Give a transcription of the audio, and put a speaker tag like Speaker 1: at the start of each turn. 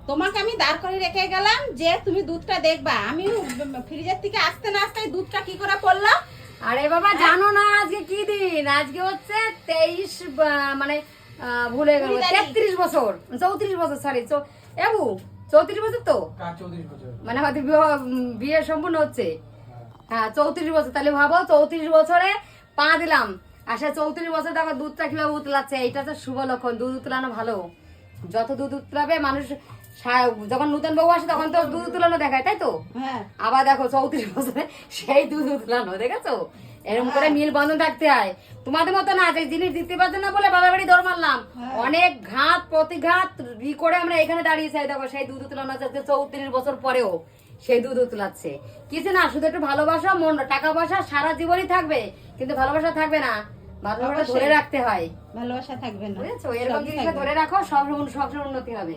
Speaker 1: তোমাকে আমি দাঁড় করে রেখে গেলাম যে তুমি দুধটা দেখবা। আমি ফ্রিজের থেকে আসতে না আসতে দুধটা কি করে পড়লাম।
Speaker 2: আরে বাবা জানো না আজকে কি দিন? আজকে হচ্ছে 23 মানে ভুলে গেল 33 বছর 34 বছর সরি এবু 34 বছর তো
Speaker 3: 34 বছর
Speaker 2: মানে হয়তো বিয়ে সম্পূর্ণ হচ্ছে। হ্যাঁ 34 বছর। তাহলে ভাবো 34 বছরে পা দিলাম। আসলে 34 বছর দেখো দুধটা কিভাবে উতলাচ্ছে। এইটা তো শুভ লক্ষণ। দুধ উতলানো ভালো। যত দুধ উতলাবে মানুষ যখন নতুন বউ আসে তখন তো দুধ উতলানো দেখায়, তাই তো?
Speaker 1: হ্যাঁ
Speaker 2: আবার দেখো 34 বছরে সেই দুধ উতলানো, দেখেছো? এরকম করে মিল বন্ধন থাকতে হয়। তোমাদের মতো না যে জিনিস দিতে পারছে না বলে বাবা বাড়ি দৌড় মারলাম। অনেক ঘাত প্রতিঘাত করে আমরা এখানে দাঁড়িয়েছি। দেখো সেই দুধ উতলানো যাচ্ছে 34 বছর পরেও সেই দুধ উতলাচ্ছে। কিছু না, শুধু একটু ভালোবাসা, মন টাকা পয়সা সারা জীবনই থাকবে, কিন্তু ভালোবাসা থাকবে না। ভালোবাসা ধরে রাখতে হয়,
Speaker 1: ভালোবাসা থাকবে না,
Speaker 2: বুঝেছো? এরকম জিনিসটা ধরে রাখো, সব উন্নতি হবে।